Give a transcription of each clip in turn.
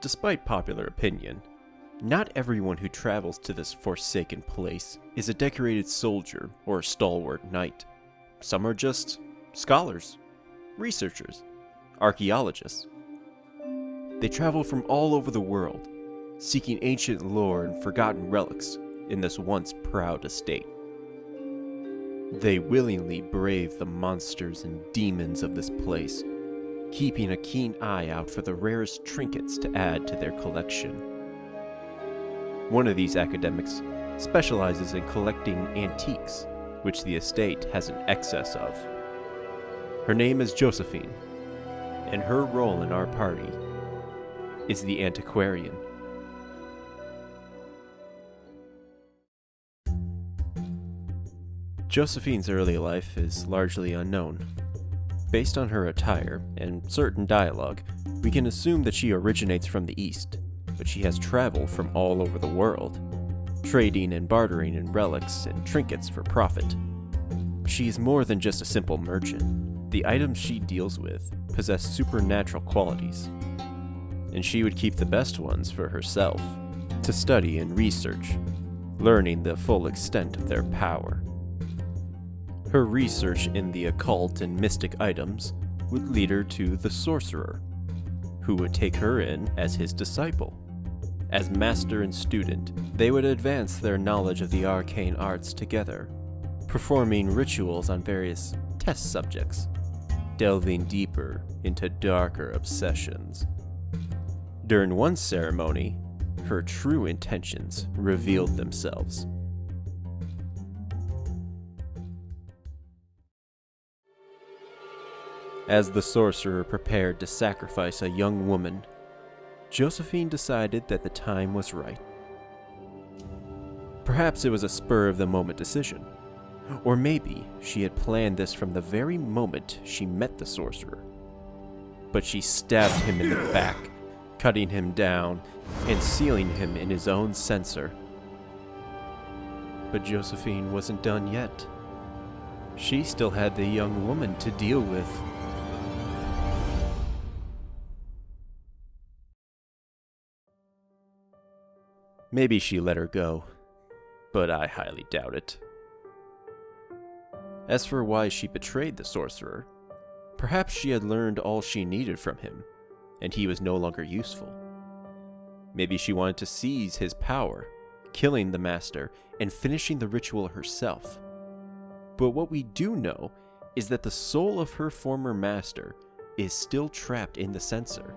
Despite popular opinion, not everyone who travels to this forsaken place is a decorated soldier or a stalwart knight. Some are just scholars, researchers, archaeologists. They travel from all over the world, seeking ancient lore and forgotten relics in this once proud estate. They willingly brave the monsters and demons of this place, keeping a keen eye out for the rarest trinkets to add to their collection. One of these academics specializes in collecting antiques, which the estate has an excess of. Her name is Josephine, and her role in our party is the Antiquarian. Josephine's early life is largely unknown. Based on her attire and certain dialogue, we can assume that she originates from the East, but she has traveled from all over the world, trading and bartering in relics and trinkets for profit. She is more than just a simple merchant. The items she deals with possess supernatural qualities, and she would keep the best ones for herself, to study and research, learning the full extent of their power. Her research in the occult and mystic items would lead her to the sorcerer, who would take her in as his disciple. As master and student, they would advance their knowledge of the arcane arts together, performing rituals on various test subjects, delving deeper into darker obsessions. During one ceremony, her true intentions revealed themselves. As the sorcerer prepared to sacrifice a young woman, Josephine decided that the time was right. Perhaps it was a spur-of-the-moment decision, or maybe she had planned this from the very moment she met the sorcerer. But she stabbed him in the back, cutting him down and sealing him in his own censer. But Josephine wasn't done yet. She still had the young woman to deal with. Maybe she let her go, but I highly doubt it. As for why she betrayed the sorcerer, perhaps she had learned all she needed from him, and he was no longer useful. Maybe she wanted to seize his power, killing the master and finishing the ritual herself. But what we do know is that the soul of her former master is still trapped in the censer,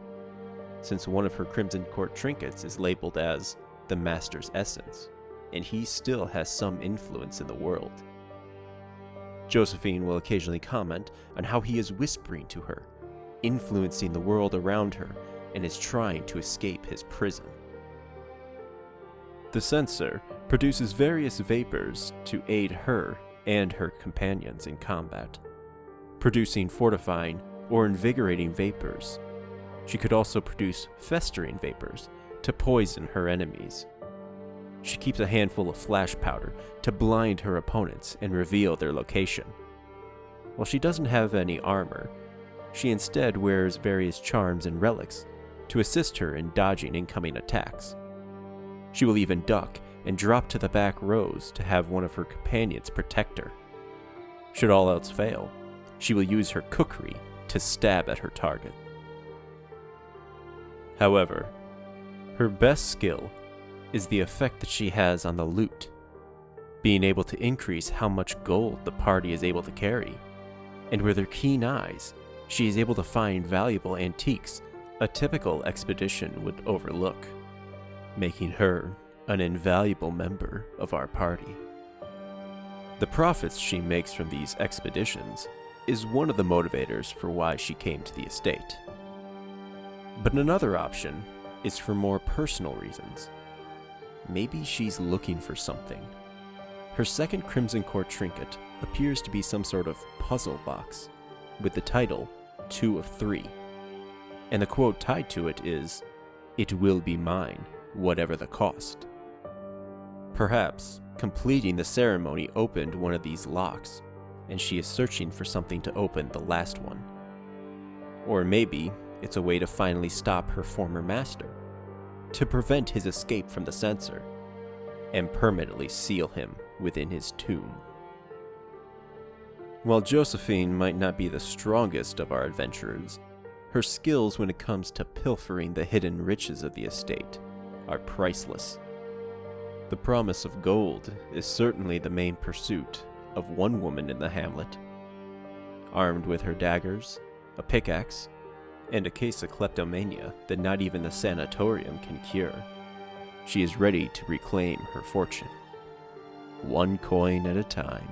since one of her Crimson Court trinkets is labeled as the master's essence, and he still has some influence in the world. Josephine will occasionally comment on how he is whispering to her, influencing the world around her, and is trying to escape his prison. The censer produces various vapors to aid her and her companions in combat, producing fortifying or invigorating vapors. She could also produce festering vapors to poison her enemies. She keeps a handful of flash powder to blind her opponents and reveal their location. While she doesn't have any armor, she instead wears various charms and relics to assist her in dodging incoming attacks. She will even duck and drop to the back rows to have one of her companions protect her. Should all else fail, she will use her cookery to stab at her target. However, her best skill is the effect that she has on the loot, being able to increase how much gold the party is able to carry, and with her keen eyes, she is able to find valuable antiques a typical expedition would overlook, making her an invaluable member of our party. The profits she makes from these expeditions is one of the motivators for why she came to the estate. But another option is for more personal reasons. Maybe she's looking for something. Her second Crimson Court trinket appears to be some sort of puzzle box, with the title 2 of 3. And the quote tied to it is, "It will be mine, whatever the cost." Perhaps completing the ceremony opened one of these locks, and she is searching for something to open the last one. Or maybe it's a way to finally stop her former master, to prevent his escape from the censor and permanently seal him within his tomb. While Josephine might not be the strongest of our adventurers, her skills when it comes to pilfering the hidden riches of the estate are priceless. The promise of gold is certainly the main pursuit of one woman in the hamlet. Armed with her daggers, a pickaxe, and a case of kleptomania that not even the sanatorium can cure, she is ready to reclaim her fortune, one coin at a time.